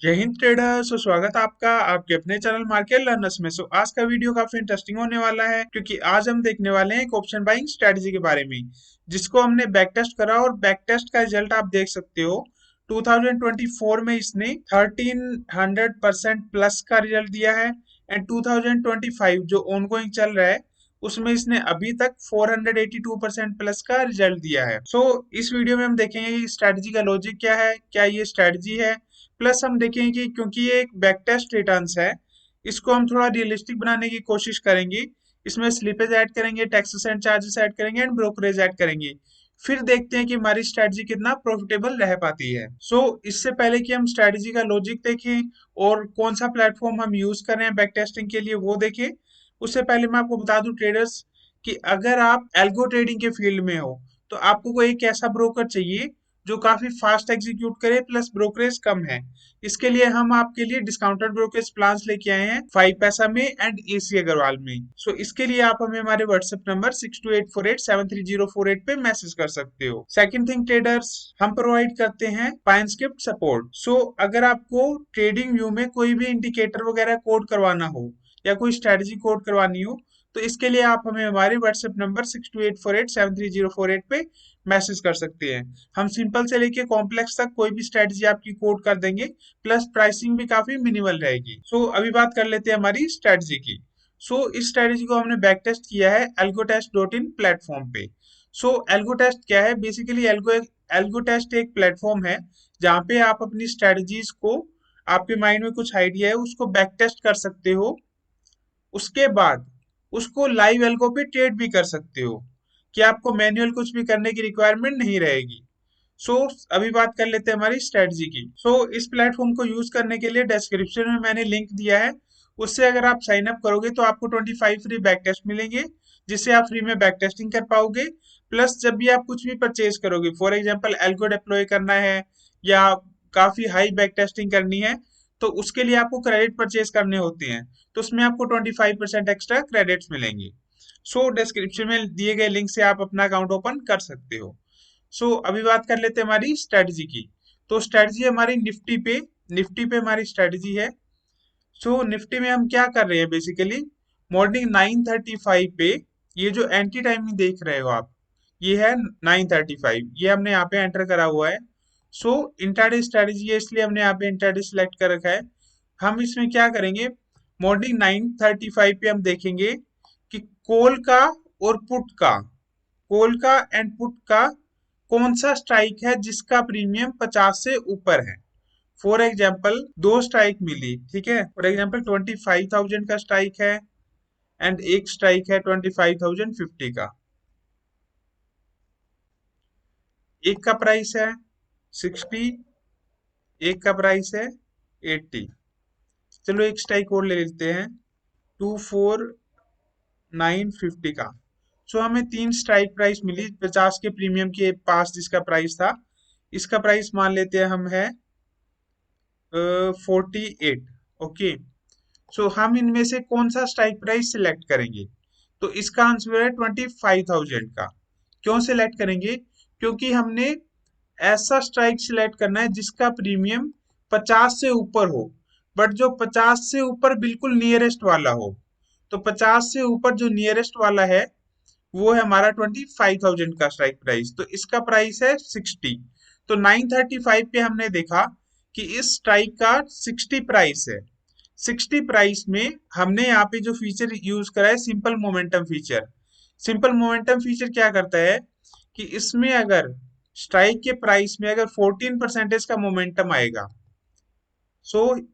जय हिंद ट्रेडर्स। स्वागत है आपका आपके अपने चैनल मार्केट लर्नर्स में। आज का वीडियो काफी इंटरेस्टिंग होने वाला है क्योंकि आज हम देखने वाले हैं एक ऑप्शन बाइंग स्ट्रेटजी के बारे में जिसको हमने बैक टेस्ट करा और बैक टेस्ट का रिजल्ट आप देख सकते हो। 2024 में इसने 1300% प्लस का रिजल्ट दिया है एंड 2025 जो ऑनगोइंग चल रहा है उसमें इसने अभी तक 482% प्लस का रिजल्ट दिया है। इस वीडियो में हम देखेंगे कि स्ट्रेटजी का लॉजिक क्या है, क्या ये स्ट्रेटजी है। प्लस हम देखेंगे कि क्योंकि ये एक बैक टेस्ट रिटर्न्स है, इसको हम थोड़ा रियलिस्टिक बनाने की कोशिश करेंगे। इसमें स्लिपेज ऐड करेंगे, टैक्सेस एंड चार्जेस ऐड करेंगे एंड ब्रोकरेज ऐड करेंगे। फिर देखते हैं कि हमारी स्ट्रेटजी कितना प्रॉफिटेबल रह पाती है। इससे पहले कि हम स्ट्रेटजी का लॉजिक देखें और कौन सा प्लेटफॉर्म हम यूज कर रहे हैं बैक टेस्टिंग के लिए वो देखें, उससे पहले मैं आपको बता दूं ट्रेडर्स कि अगर आप एल्गो ट्रेडिंग के फील्ड में हो तो आपको कोई एक ऐसा ब्रोकर चाहिए जो काफी फास्ट एग्जीक्यूट करे प्लस ब्रोकरेज कम है। इसके लिए हम आपके लिए डिस्काउंटेड ब्रोकरेज प्लान्स लेके आए हैं 5 पैसा में एंड एसी अग्रवाल में। इसके लिए आप हमें हमारे व्हाट्सएप नंबर 6284873048 पे मैसेज कर सकते हो। सेकंड थिंग ट्रेडर्स, हम प्रोवाइड करते हैं पाइनस्क्रिप्ट सपोर्ट। अगर आपको ट्रेडिंग व्यू में कोई भी इंडिकेटर वगैरह कोड करवाना हो या कोई स्ट्रेटजी कोड करवानी हो तो इसके लिए आप हमें हमारे व्हाट्सएप नंबर 6284873048 पे मैसेज कर सकते हैं। हम सिंपल से लेके कॉम्प्लेक्स तक कोई भी स्ट्रेटजी आपकी कोड कर देंगे प्लस प्राइसिंग भी काफी मिनिमल रहेगी। अभी बात कर लेते हैं हमारी स्ट्रेटजी की। इस स्ट्रेटजी को हमने बैक टेस्ट किया है algotest.in प्लेटफॉर्म पे। एल्गोटेस्ट क्या है? बेसिकली एल्गोटेस्ट एक प्लेटफॉर्म है जहाँ पे आप अपनी स्ट्रेटजीज को, आपके माइंड में कुछ आइडिया है उसको बैक टेस्ट कर सकते हो, उसके बाद उसको लाइव एल्गो पे ट्रेड भी कर सकते हो कि आपको मैन्युअल कुछ भी करने की रिक्वायरमेंट नहीं रहेगी। सो अभी बात कर लेते हैं हमारी स्ट्रेटजी की। इस प्लेटफॉर्म को यूज करने के लिए डिस्क्रिप्शन में मैंने लिंक दिया है, उससे अगर आप साइन अप करोगे तो आपको 25 फ्री बैक टेस्ट मिलेंगे जिससे आप फ्री में बैक टेस्टिंग कर पाओगे। प्लस जब भी आप कुछ भी परचेज करोगे, फॉर एग्जांपल एल्गो डिप्लॉय करना है या काफी हाई बैक टेस्टिंग करनी है तो उसके लिए आपको क्रेडिट परचेज करने होते हैं, तो उसमें आपको 25% एक्स्ट्रा क्रेडिट्स मिलेंगे। डिस्क्रिप्शन में दिए गए लिंक से आप अपना अकाउंट ओपन कर सकते हो। अभी बात कर लेते हैं हमारी स्ट्रेटजी की। तो स्ट्रेटजी हमारी निफ्टी पे हमारी स्ट्रेटजी है। निफ्टी में हम क्या कर रहे हैं बेसिकली, मॉर्निंग 9:35 पे ये जो एंटी टाइमिंग देख रहे हो आप, ये है 9:35, ये हमने यहाँ पे एंटर करा हुआ है। इंट्राडे स्ट्रेटजी है इसलिए हमने यहाँ पे इंट्राडे सिलेक्ट कर रखा है। हम इसमें क्या करेंगे, मॉर्निंग 9:35 पे हम देखेंगे कि कॉल का और पुट का, कॉल का एंड पुट का कौन सा स्ट्राइक है जिसका प्रीमियम 50 से ऊपर है। फॉर एग्जाम्पल दो स्ट्राइक मिली, ठीक है, फॉर एग्जाम्पल 25,000 का स्ट्राइक है एंड एक स्ट्राइक है 25,050 का। एक का प्राइस है 60, एक का प्राइस है 80। चलो एक स्ट्राइक और ले लेते हैं 24,950 का। हमें तीन स्ट्राइक प्राइस मिली 50 के प्रीमियम के पास जिसका प्राइस था। इसका प्राइस मान लेते हैं हम है 48। ओके, हम इनमें से कौन सा स्ट्राइक प्राइस सिलेक्ट करेंगे? तो इसका आंसर है 25,000 का। क्यों सिलेक्ट करेंगे? क्योंकि हमने ऐसा स्ट्राइक सिलेक्ट करना है जिसका प्रीमियम 50 से ऊपर हो, बट जो 50 से ऊपर बिल्कुल नियरेस्ट वाला हो। तो 50 से ऊपर जो नियरेस्ट वाला है वो है हमारा 25,000 का स्ट्राइक प्राइस, तो इसका प्राइस है 60। तो 9:35 पे हमने देखा कि इस स्ट्राइक का 60 प्राइस है। 60 प्राइस में हमने यहाँ पे जो फीचर यूज करा है simple momentum feature. Simple momentum feature क्या करता है कि इसमें अगर स्ट्राइक के प्राइस में अगर 14% का मोमेंटम आएगा,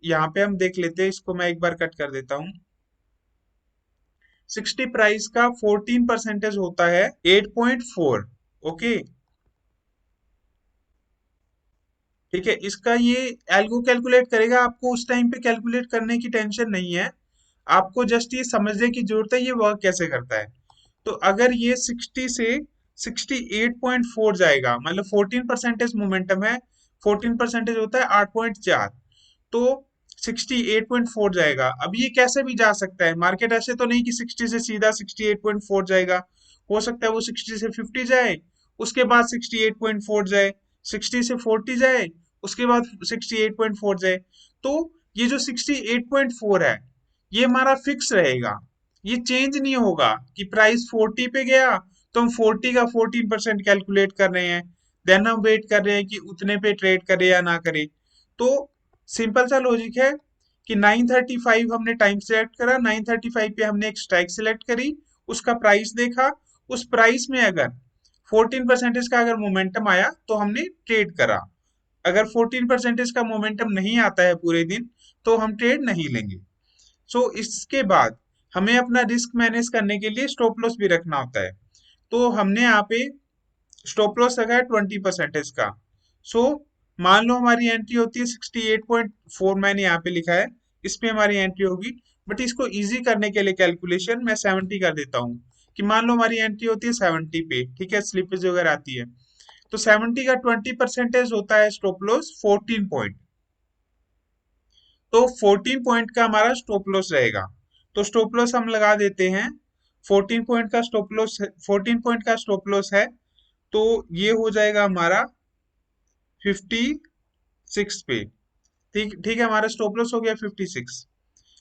यहाँ पे हम देख लेते हैं, इसको मैं एक बार कट कर देता हूँ। 60 प्राइस का 14% होता है 8.4। ओके, ठीक है, इसका ये एल्गो कैलकुलेट करेगा, आपको उस टाइम पे कैलकुलेट करने की टेंशन नहीं है। आपको जस्ट ये समझने की जरूरत है ये वर्क कैसे करता है। तो अगर ये 60 से 68.4 जाएगा, मतलब 14% मोमेंटम है, 14% होता है 8.4, तो 68.4 जाएगा। अब ये कैसे भी जा सकता है, मार्केट ऐसे तो नहीं कि 60 से सीधा 68.4 जाएगा। हो सकता है वो 60 से 50 जाए, उसके बाद 68.4 जाए, 60 से 40 जाए, उसके बाद 68.4 जाए। तो ये जो 68.4 है ये हमारा फिक्स रहेगा, ये चेंज नहीं होगा कि प्राइस 40 पे गया तो हम 40 का 14% कैलकुलेट कर रहे हैं, देन हम वेट कर रहे हैं कि उतने पे ट्रेड करे या ना करे। तो सिंपल सा लॉजिक है कि 9:35 हमने टाइम सेलेक्ट करा, 9:35 पे हमने एक स्ट्राइक सेलेक्ट करी, उसका प्राइस देखा, उस प्राइस में अगर 14% का अगर मोमेंटम आया तो हमने ट्रेड करा, अगर 14% का मोमेंटम नहीं आता है पूरे दिन तो हम ट्रेड नहीं लेंगे। सो इसके बाद हमें अपना रिस्क मैनेज करने के लिए स्टॉप लॉस भी रखना होता है। तो हमने यहाँ पे स्टॉप लॉस रखा है 20% का। सो मान लो हमारी एंट्री होती है 68.4, मैंने यहाँ पे लिखा है, इस पे हमारी एंट्री होगी। बट इसको इजी करने के लिए कैलकुलेशन मैं 70 कर देता हूँ, कि मान लो हमारी एंट्री होती है 70 पे, ठीक है, स्लिपेज वगैरह आती है, तो 70 का 20% होता है स्टॉप लॉस 14 पॉइंट। तो 14 पॉइंट का हमारा स्टॉप लॉस रहेगा। तो स्टॉप लॉस हम लगा देते हैं, 14 पॉइंट का स्टॉप लॉस, 14 पॉइंट का स्टॉप लॉस है, तो ये हो जाएगा हमारा 56 पे। ठीक ठीक है, हमारा स्टॉप लॉस हो गया 56।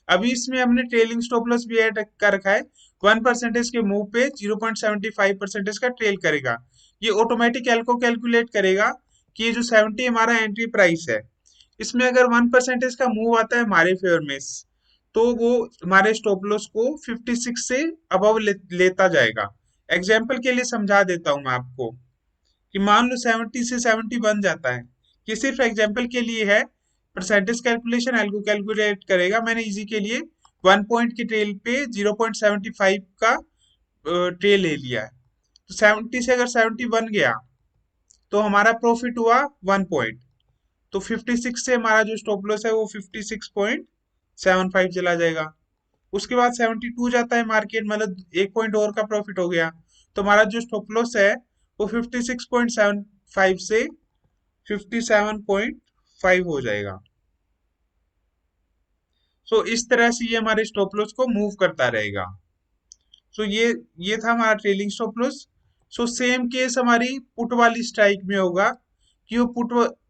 अभी इसमें हमने ट्रेलिंग स्टॉप लॉस भी ऐड कर रखा है, 1% के मूव पे 0.75% का ट्रेल करेगा। ये ऑटोमेटिक एल्को कैलकुलेट करेगा कि ये जो 70 हमारा एंट्री प्राइस है, इसमें अगर 1% का मूव आता है हमारे फेवर में, तो वो हमारे स्टॉप लॉस को 56 से अबव लेता जाएगा। एग्जाम्पल के लिए समझा देता हूँ मैं आपको, कि मान लो 70 से 70 बन जाता है, ये सिर्फ एग्जाम्पल के लिए है, परसेंटेज कैलकुलेशन एल्गो कैलकुलेट करेगा। मैंने इजी के लिए 1 पॉइंट की ट्रेल पे 0.75 का ट्रेल ले लिया है। तो 70 से अगर 70 बन गया तो हमारा प्रॉफिट हुआ 1 पॉइंट, तो 56 से हमारा जो स्टॉप लॉस है वो 56.75 चला जाएगा। उसके बाद 72 जाता है मार्केट, मतलब 1 पॉइंट और का प्रॉफिट हो गया, तो हमारा जो स्टॉप लॉस है वो 56.75 से 57.5 हो जाएगा। सो इस तरह से ये हमारे स्टॉप लॉस को मूव करता रहेगा। सो ये था हमारा trailing stop loss. So same case हमारी पुट वाली स्ट्राइक में होगा, कि वो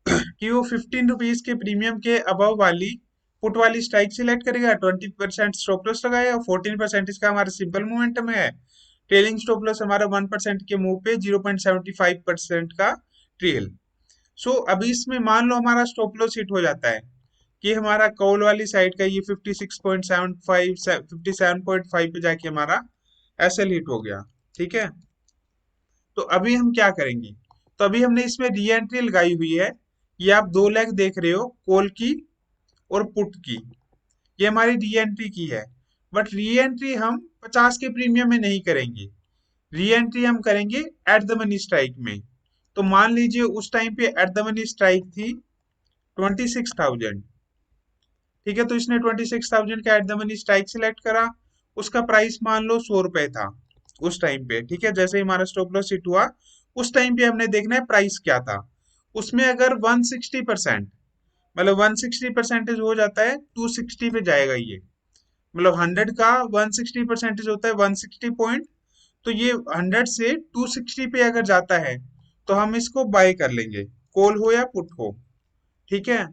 कि वो 15 रुपीज के प्रीमियम के अबव वाली पुट वाली स्ट्राइक सिलेक्ट करेगा, 20% स्टॉप लॉस लगाएगा, 14% इसका हमारा सिंपल मोमेंटम है। ट्रेलिंग स्टॉप लॉस हमारा 1% के मुंह पे 0.75% का ट्रेल। सो अभी इसमें मान लो हमारा स्टॉप लॉस हिट हो जाता है, कि हमारा कॉल वाली साइड का ये 56.75 57.5 पे जाके हमारा एसएल हिट हो गया, ठीक है। तो अभी हम क्या करेंगे, तो अभी हमने इसमें री एंट्री लगाई हुई है, ये आप दो लेग देख रहे हो, कॉल की और पुट की, ये हमारी री एंट्री की है। बट री एंट्री हम 50 के प्रीमियम में नहीं करेंगे, री एंट्री हम करेंगे एट द मनी स्ट्राइक में। तो मान लीजिए उस टाइम पे एट द मनी स्ट्राइक थी 26,000, ठीक है, तो इसने 26,000 का at the money strike select करा, उसका प्राइस मान लो 100 रुपए था उस टाइम पे, ठीक है, जैसे ही हमारा स्टॉप लॉस हिट हुआ उस टाइम पे हमने देखना है प्राइस क्या था। उसमें अगर 160%, मतलब 160% हो जाता है 260 पे जाएगा ये, मतलब 100 का 160% होता है 160 पॉइंट, तो ये 100 से 260 पे अगर जाता है तो हम इसको बाय कर लेंगे, कॉल हो या पुट हो, ठीक है।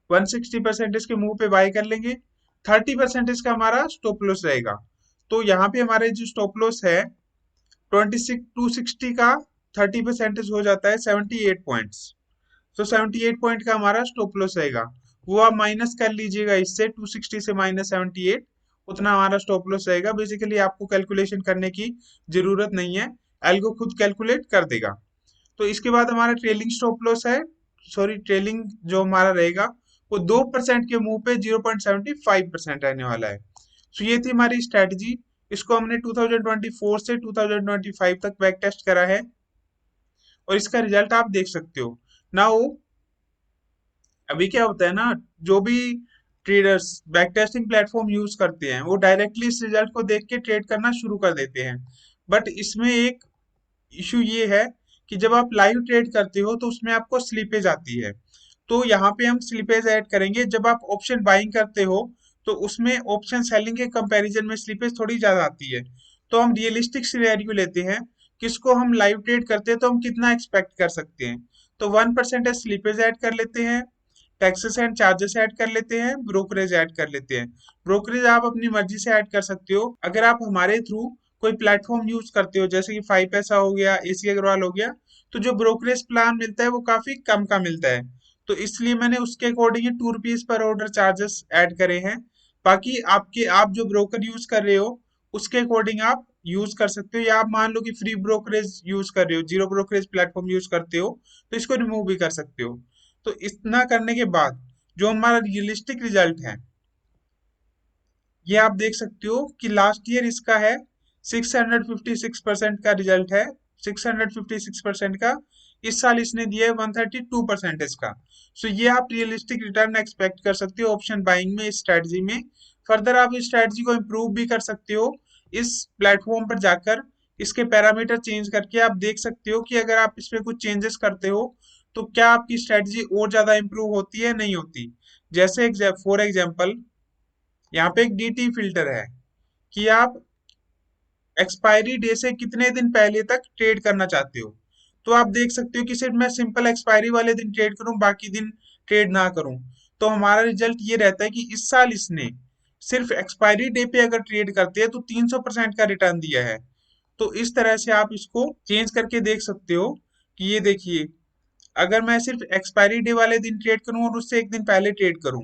160% के मुंह पे बाय कर लेंगे, 30% का हमारा स्टॉप लॉस रहेगा। तो यहाँ पे हमारे जो स्टॉप लॉस है 260 का 30% हो जाता है 78 पॉइंट्स। तो 78 पॉइंट का हमारा स्टॉप लॉस रहेगा, वो आप माइनस कर लीजिएगा इससे, 260 से -78, उतना हमारा स्टॉप लॉस रहेगा। बेसिकली आपको कैलकुलेशन करने की जरूरत नहीं है, एल्गो खुद कैलकुलेट कर देगा। तो इसके बाद हमारा ट्रेलिंग स्टॉप लॉस है, सॉरी ट्रेलिंग जो हमारा रहेगा वो 2% के मुंह पे 0.75% रहने वाला है। सो ये थी हमारी स्ट्रेटजी, इसको हमने 2024 से 2025 तक बैक टेस्ट करा है, और इसका रिजल्ट आप देख सकते हो। नाउ अभी क्या होता है ना, जो भी traders back testing platform use करते हैं वो डायरेक्टली इस रिजल्ट को देख के ट्रेड करना शुरू कर देते हैं। बट इसमें एक इशू ये है कि जब आप लाइव ट्रेड करते हो तो उसमें आपको स्लिपेज आती है। तो यहाँ पे हम स्लिपेज ऐड करेंगे, जब आप ऑप्शन बाइंग करते हो तो उसमें ऑप्शन सेलिंग के कंपैरिजन में स्लिपेज थोड़ी ज्यादा आती है। तो हम रियलिस्टिक सिनेरियो लेते हैं, किसको हम लाइव ट्रेड करते हैं तो हम कितना एक्सपेक्ट कर सकते हैं। तो 1% स्लिपेज ऐड कर लेते हैं, टैक्सेस एंड चार्जेस ऐड कर लेते हैं, ब्रोकरेज ऐड कर लेते हैं। ब्रोकरेज आप अपनी मर्जी से ऐड कर सकते हो। अगर आप हमारे थ्रू कोई प्लेटफॉर्म यूज करते हो जैसे कि 5पैसा हो गया, एसी अग्रवाल हो गया, तो जो ब्रोकरेज प्लान मिलता है वो काफी कम का मिलता है। तो इसलिए मैंने उसके अकॉर्डिंग ही ₹2 पर ऑर्डर चार्जेस ऐड करे हैं। बाकी आप जो ब्रोकर यूज कर रहे हो उसके अकॉर्डिंग आप यूज कर सकते हो, या आप मान लो कि फ्री ब्रोकरेज यूज कर रहे हो, जीरो ब्रोकरेज प्लेटफॉर्म यूज करते हो, तो इसको रिमूव भी कर सकते हो। तो इतना करने के बाद जो हमारा रियलिस्टिक रिजल्ट है, ये आप देख सकते हो कि लास्ट ईयर इसका है 656% का रिजल्ट है, 656% का। इस साल इसने दिया है 132% इसका। सो ये आप रियलिस्टिक रिटर्न एक्सपेक्ट कर सकते हो ऑप्शन बाइंग में, इस स्ट्रेटजी में। फर्दर आप इस स्ट्रेटजी को इम्प्रूव भी कर सकते हो इस प्लेटफॉर्म पर जाकर। इसके पैरामीटर चेंज करके आप देख सकते हो कि अगर आप इसमें कुछ चेंजेस करते हो तो क्या आपकी स्ट्रेटजी और ज्यादा इंप्रूव होती है, नहीं होती। जैसे फॉर एग्जाम्पल यहाँ पे एक डीटी फिल्टर है कि आप एक्सपायरी डे से कितने दिन पहले तक ट्रेड करना चाहते हो। तो आप देख सकते हो कि सिर्फ मैं सिंपल एक्सपायरी वाले दिन ट्रेड करूं, बाकी दिन ट्रेड ना करूं, तो हमारा रिजल्ट ये रहता है कि इस साल इसने सिर्फ एक्सपायरी डे पे अगर ट्रेड करते हैं तो 300% का रिटर्न दिया है। तो इस तरह से आप इसको चेंज करके देख सकते हो कि ये देखिए, अगर मैं सिर्फ एक्सपायरी डे वाले दिन ट्रेड करूं और उससे एक दिन पहले ट्रेड करूं,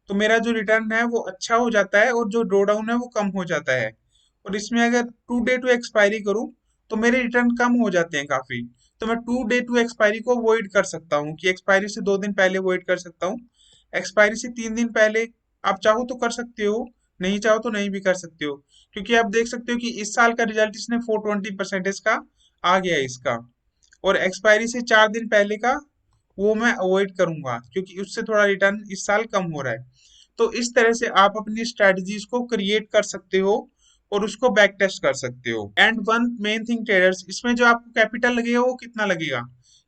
तो मेरा जो रिटर्न है वो अच्छा हो जाता है और जो ड्रॉ डाउन है वो कम हो जाता है। और इसमें अगर 2 डे टू एक्सपायरी करूं तो मेरे रिटर्न कम हो जाते हैं काफी। तो मैं 2 डे टू एक्सपायरी को अवॉइड कर सकता हूँ कि एक्सपायरी से 2 दिन पहले अवॉइड कर सकता हूँ। एक्सपायरी से 3 दिन पहले आप चाहो तो कर सकते हो, नहीं चाहो तो नहीं भी कर सकते हो। क्योंकि आप देख सकते हो कि इस साल का रिजल्ट इसने 420% का आ गया है इसका। और एक्सपायरी से 4 दिन पहले का वो मैं अवॉइड करूंगा क्योंकि उससे थोड़ा रिटर्न इस साल कम हो रहा है। तो इस तरह से आप अपनी स्ट्रेटजीज को क्रिएट कर सकते हो और उसको बैक टेस्ट कर सकते हो। And one main thing traders, इसमें जो आपको कैपिटल लगेगा वो कितना लगेगा।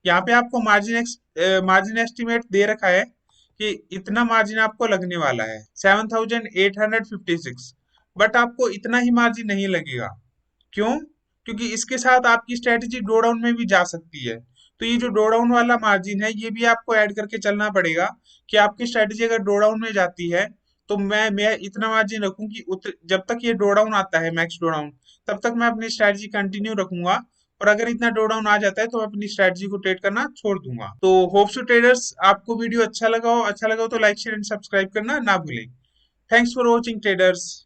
यहाँ पे आपको मार्जिन एस्टिमेट दे रखा है कि इतना मार्जिन आपको लगने वाला है 7,856, बट आपको इतना ही मार्जिन नहीं लगेगा। क्यों? क्योंकि इसके साथ आपकी स्ट्रेटेजी ड्रॉ डाउन में भी जा सकती है। तो ये जो ड्रॉ डाउन वाला मार्जिन है ये भी आपको ऐड करके चलना पड़ेगा कि आपकी स्ट्रेटेजी अगर ड्रॉ डाउन में जाती है तो मैं इतना मार्जिन रखूं कि जब तक ये ड्रॉ डाउन आता है, मैक्स ड्रॉ डाउन, तब तक मैं अपनी स्ट्रेटेजी कंटिन्यू रखूंगा। और अगर इतना ड्रॉ डाउन आ जाता है तो मैं अपनी स्ट्रेटेजी को ट्रेड करना छोड़ दूंगा। तो होप्स टू ट्रेडर्स आपको वीडियो अच्छा लगा हो तो लाइक शेयर एंड सब्सक्राइब करना ना भूलें। Thanks for watching traders.